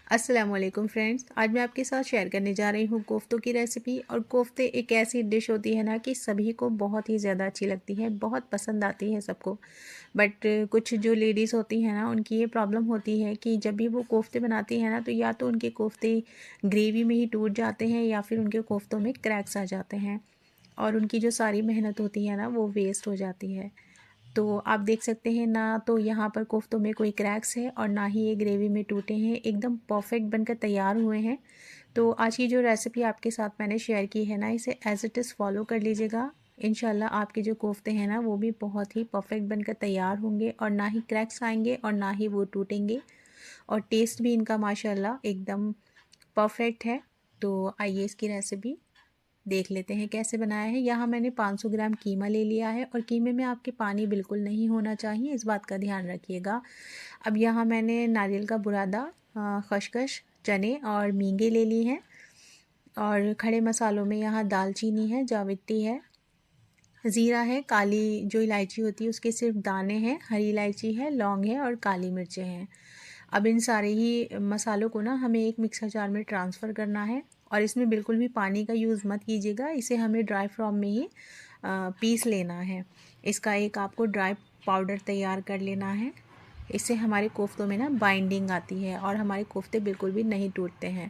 अस्सलाम वालेकुम फ्रेंड्स। आज मैं आपके साथ शेयर करने जा रही हूँ कोफ्तों की रेसिपी। और कोफ्ते एक ऐसी डिश होती है ना कि सभी को बहुत ही ज़्यादा अच्छी लगती है, बहुत पसंद आती है सबको। बट कुछ जो लेडीज़ होती हैं ना, उनकी ये प्रॉब्लम होती है कि जब भी वो कोफ्ते बनाती हैं ना, तो या तो उनके कोफ्ते ग्रेवी में ही टूट जाते हैं या फिर उनके कोफ्तों में क्रैक्स आ जाते हैं और उनकी जो सारी मेहनत होती है ना, वो वेस्ट हो जाती है। तो आप देख सकते हैं ना, तो यहाँ पर कोफ्तों में कोई क्रैक्स है और ना ही ये ग्रेवी में टूटे हैं, एकदम परफेक्ट बनकर तैयार हुए हैं। तो आज की जो रेसिपी आपके साथ मैंने शेयर की है ना, इसे एज़ इट इज़ फॉलो कर लीजिएगा। इंशाल्लाह आपके जो कोफ्ते हैं ना, वो भी बहुत ही परफेक्ट बनकर तैयार होंगे और ना ही क्रैक्स आएंगे और ना ही वो टूटेंगे। और टेस्ट भी इनका माशाल्लाह एकदम परफेक्ट है। तो आइए इसकी रेसिपी देख लेते हैं कैसे बनाया है। यहाँ मैंने 500 ग्राम कीमा ले लिया है और कीमे में आपके पानी बिल्कुल नहीं होना चाहिए, इस बात का ध्यान रखिएगा। अब यहाँ मैंने नारियल का बुरादा, खसखस, चने और मींगे ले ली हैं। और खड़े मसालों में यहाँ दालचीनी है, जावित्री है, ज़ीरा है, काली जो इलायची होती है उसके सिर्फ दाने हैं, हरी इलायची है, लौंग है और काली मिर्चें हैं। अब इन सारे ही मसालों को ना हमें एक मिक्सर जार में ट्रांसफ़र करना है। और इसमें बिल्कुल भी पानी का यूज़ मत कीजिएगा, इसे हमें ड्राई फॉर्म में ही पीस लेना है। इसका एक आपको ड्राई पाउडर तैयार कर लेना है। इससे हमारे कोफ्तों में ना बाइंडिंग आती है और हमारे कोफ्ते बिल्कुल भी नहीं टूटते हैं।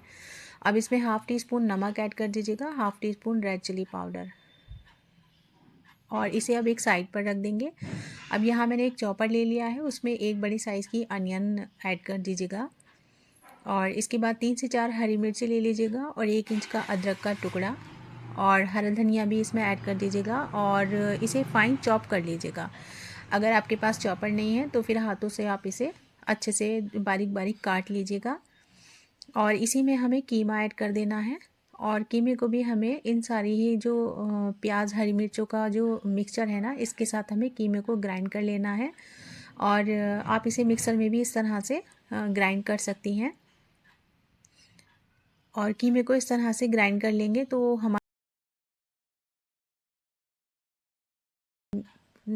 अब इसमें हाफ़ टी स्पून नमक ऐड कर दीजिएगा, half teaspoon red chilli powder, और इसे अब एक साइड पर रख देंगे। अब यहाँ मैंने एक चॉपर ले लिया है, उसमें एक बड़ी साइज़ की अनियन ऐड कर दीजिएगा। और इसके बाद 3 से 4 हरी मिर्ची ले लीजिएगा और 1 इंच का अदरक का टुकड़ा और हरा धनिया भी इसमें ऐड कर दीजिएगा और इसे फाइन चॉप कर लीजिएगा। अगर आपके पास चॉपर नहीं है तो फिर हाथों से आप इसे अच्छे से बारीक बारीक काट लीजिएगा। और इसी में हमें कीमा ऐड कर देना है और कीमे को भी हमें इन सारी ही जो प्याज हरी मिर्चों का जो मिक्सचर है ना, इसके साथ हमें कीमे को ग्राइंड कर लेना है। और आप इसे मिक्सर में भी इस तरह से ग्राइंड कर सकती हैं। और कीमे को इस तरह से ग्राइंड कर लेंगे तो हमारी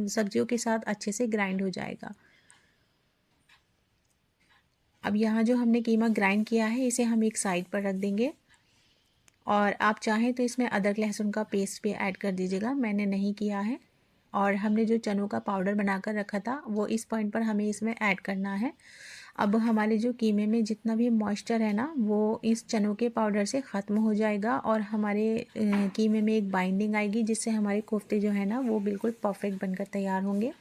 सब्जियों के साथ अच्छे से ग्राइंड हो जाएगा। अब यहाँ जो हमने कीमा ग्राइंड किया है, इसे हम एक साइड पर रख देंगे। और आप चाहें तो इसमें अदरक लहसुन का पेस्ट भी ऐड कर दीजिएगा, मैंने नहीं किया है। और हमने जो चनों का पाउडर बनाकर रखा था, वो इस पॉइंट पर हमें इसमें ऐड करना है। अब हमारे जो कीमे में जितना भी मॉइस्चर है ना, वो इस चनों के पाउडर से ख़त्म हो जाएगा और हमारे कीमे में एक बाइंडिंग आएगी, जिससे हमारे कोफ्ते जो है ना, वो बिल्कुल परफेक्ट बनकर तैयार होंगे।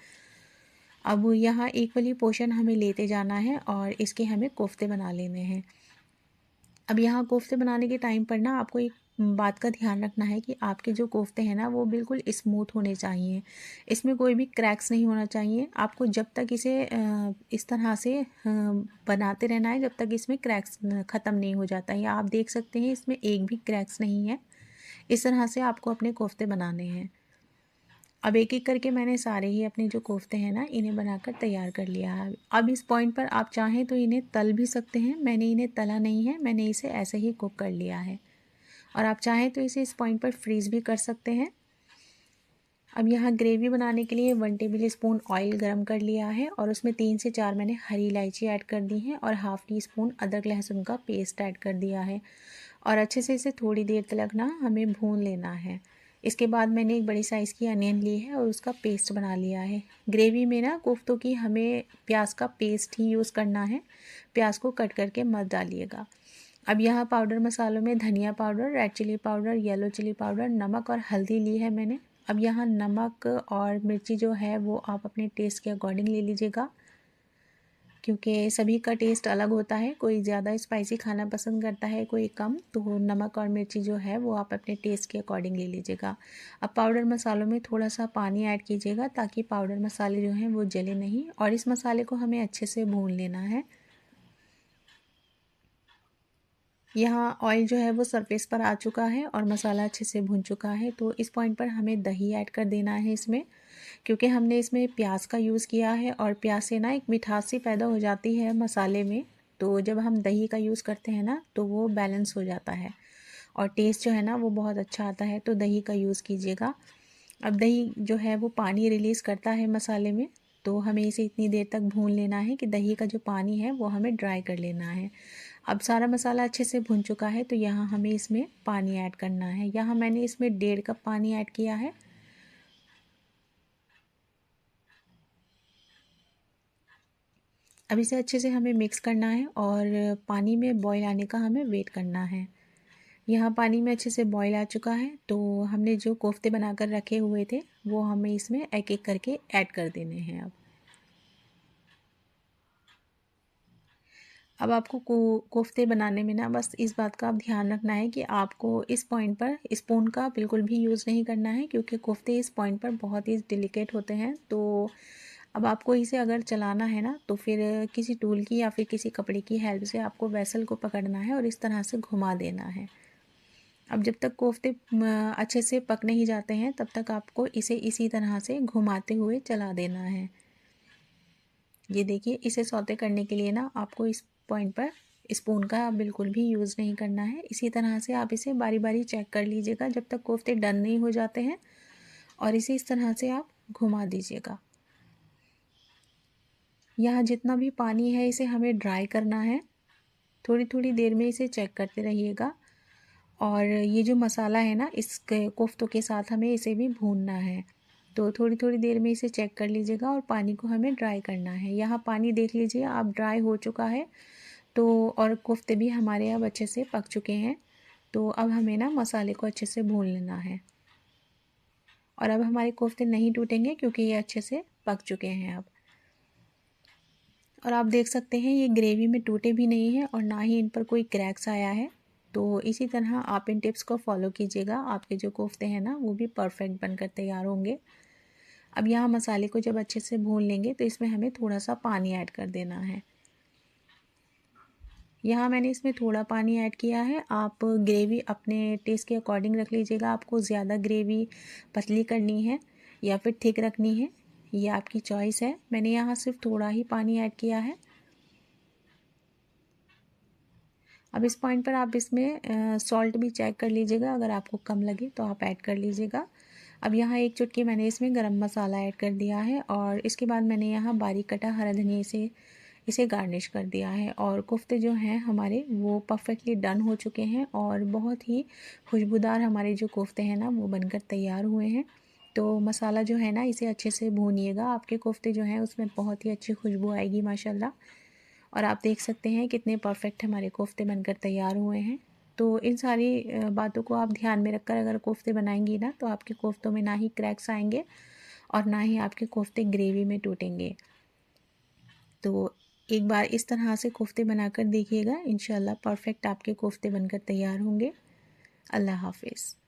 अब यहाँ इक्वली पोर्शन हमें लेते जाना है और इसके हमें कोफ्ते बना लेने हैं। अब यहाँ कोफ्ते बनाने के टाइम पर ना आपको एक बात का ध्यान रखना है कि आपके जो कोफ्ते हैं ना, वो बिल्कुल स्मूथ होने चाहिए। इसमें कोई भी क्रैक्स नहीं होना चाहिए। आपको जब तक इसे इस तरह से बनाते रहना है, जब तक इसमें क्रैक्स ख़त्म नहीं हो जाता है। या आप देख सकते हैं इसमें एक भी क्रैक्स नहीं है। इस तरह से आपको अपने कोफ्ते बनाने हैं। अब एक एक करके मैंने सारे ही अपने जो कोफ्ते हैं ना, इन्हें बनाकर तैयार कर लिया है। अब इस पॉइंट पर आप चाहें तो इन्हें तल भी सकते हैं, मैंने इन्हें तला नहीं है, मैंने इसे ऐसे ही कुक कर लिया है। और आप चाहें तो इसे इस पॉइंट पर फ्रीज़ भी कर सकते हैं। अब यहाँ ग्रेवी बनाने के लिए 1 टेबल स्पून ऑयल गरम कर लिया है और उसमें 3 से 4 मैंने हरी इलायची ऐड कर दी है और हाफ़ टी स्पून अदरक लहसुन का पेस्ट ऐड कर दिया है। और अच्छे से इसे थोड़ी देर तक ना हमें भून लेना है। इसके बाद मैंने एक बड़ी साइज़ की अनियन ली है और उसका पेस्ट बना लिया है। ग्रेवी में ना कोफ्तों की हमें प्याज का पेस्ट ही यूज़ करना है, प्याज को कट करके मत डालिएगा। अब यहाँ पाउडर मसालों में धनिया powder, red chilli powder, yellow chilli powder, नमक और हल्दी ली है मैंने। अब यहाँ नमक और मिर्ची जो है वो आप अपने टेस्ट के अकॉर्डिंग ले लीजिएगा, क्योंकि सभी का टेस्ट अलग होता है। कोई ज़्यादा स्पाइसी खाना पसंद करता है, कोई कम। तो नमक और मिर्ची जो है वो आप अपने टेस्ट के अकॉर्डिंग ले लीजिएगा। अब पाउडर मसालों में थोड़ा सा पानी ऐड कीजिएगा, ताकि पाउडर मसाले जो हैं वो जले नहीं। और इस मसाले को हमें अच्छे से भून लेना है। यहाँ ऑयल जो है वो सरफेस पर आ चुका है और मसाला अच्छे से भुन चुका है। तो इस पॉइंट पर हमें दही ऐड कर देना है इसमें, क्योंकि हमने इसमें प्याज का यूज़ किया है और प्याज से ना एक मिठास सी पैदा हो जाती है मसाले में। तो जब हम दही का यूज़ करते हैं ना, तो वो बैलेंस हो जाता है और टेस्ट जो है ना वो बहुत अच्छा आता है। तो दही का यूज़ कीजिएगा। अब दही जो है वो पानी रिलीज़ करता है मसाले में, तो हमें इसे इतनी देर तक भून लेना है कि दही का जो पानी है वो हमें ड्राई कर लेना है। अब सारा मसाला अच्छे से भुन चुका है, तो यहाँ हमें इसमें पानी ऐड करना है। यहाँ मैंने इसमें 1.5 कप पानी ऐड किया है। अब इसे अच्छे से हमें मिक्स करना है और पानी में बॉईल आने का हमें वेट करना है। यहाँ पानी में अच्छे से बॉईल आ चुका है, तो हमने जो कोफ्ते बनाकर रखे हुए थे वो हमें इसमें एक एक करके ऐड कर देने हैं। अब आपको कोफ्ते बनाने में ना बस इस बात का आप ध्यान रखना है कि आपको इस पॉइंट पर स्पून का बिल्कुल भी यूज़ नहीं करना है, क्योंकि कोफ्ते इस पॉइंट पर बहुत ही डिलिकेट होते हैं। तो अब आपको इसे अगर चलाना है ना, तो फिर किसी टूल की या फिर किसी कपड़े की हेल्प से आपको वेसल को पकड़ना है और इस तरह से घुमा देना है। अब जब तक कोफ्ते अच्छे से पक नहीं जाते हैं, तब तक आपको इसे इसी तरह से घुमाते हुए चला देना है। ये देखिए, इसे सौते करने के लिए ना आपको इस पॉइंट पर स्पून का बिल्कुल भी यूज़ नहीं करना है। इसी तरह से आप इसे बारी बारी चेक कर लीजिएगा जब तक कोफ्ते डन नहीं हो जाते हैं, और इसे इस तरह से आप घुमा दीजिएगा। यहाँ जितना भी पानी है इसे हमें ड्राई करना है। थोड़ी थोड़ी देर में इसे चेक करते रहिएगा। और ये जो मसाला है ना, इस कोफ्तों के साथ हमें इसे भी भूनना है। तो थोड़ी थोड़ी देर में इसे चेक कर लीजिएगा और पानी को हमें ड्राई करना है। यहाँ पानी देख लीजिए आप, ड्राई हो चुका है। तो और कोफ्ते भी हमारे अब अच्छे से पक चुके हैं। तो अब हमें ना मसाले को अच्छे से भून लेना है। और अब हमारे कोफ्ते नहीं टूटेंगे क्योंकि ये अच्छे से पक चुके हैं अब। और आप देख सकते हैं ये ग्रेवी में टूटे भी नहीं हैं और ना ही इन पर कोई क्रैक्स आया है। तो इसी तरह आप इन टिप्स को फॉलो कीजिएगा, आपके जो कोफ्ते हैं ना वो भी परफेक्ट बनकर तैयार होंगे। अब यहाँ मसाले को जब अच्छे से भून लेंगे तो इसमें हमें थोड़ा सा पानी ऐड कर देना है। यहाँ मैंने इसमें थोड़ा पानी ऐड किया है। आप ग्रेवी अपने टेस्ट के अकॉर्डिंग रख लीजिएगा। आपको ज़्यादा ग्रेवी पतली करनी है या फिर थिक रखनी है, ये आपकी चॉइस है। मैंने यहाँ सिर्फ थोड़ा ही पानी ऐड किया है। अब इस पॉइंट पर आप इसमें सॉल्ट भी चेक कर लीजिएगा, अगर आपको कम लगे तो आप ऐड कर लीजिएगा। अब यहाँ 1 चुटकी मैंने इसमें गरम मसाला ऐड कर दिया है और इसके बाद मैंने यहाँ बारीक कटा हरा धनिया से इसे गार्निश कर दिया है। और कोफ्ते जो हैं हमारे वो परफेक्टली डन हो चुके हैं और बहुत ही खुशबूदार हमारे जो कोफ्ते हैं ना वो बनकर तैयार हुए हैं। तो मसाला जो है ना इसे अच्छे से भूनिएगा, आपके कोफ्ते जो हैं उसमें बहुत ही अच्छी खुशबू आएगी माशाल्लाह। और आप देख सकते हैं कितने परफेक्ट हमारे कोफ्ते बनकर तैयार हुए हैं। तो इन सारी बातों को आप ध्यान में रखकर अगर कोफ्ते बनाएंगी ना, तो आपके कोफ्तों में ना ही क्रैक्स आएंगे और ना ही आपके कोफ्ते ग्रेवी में टूटेंगे। तो एक बार इस तरह से कोफ्ते बनाकर देखिएगा, इंशाल्लाह परफेक्ट आपके कोफ्ते बनकर तैयार होंगे। अल्लाह हाफिज़।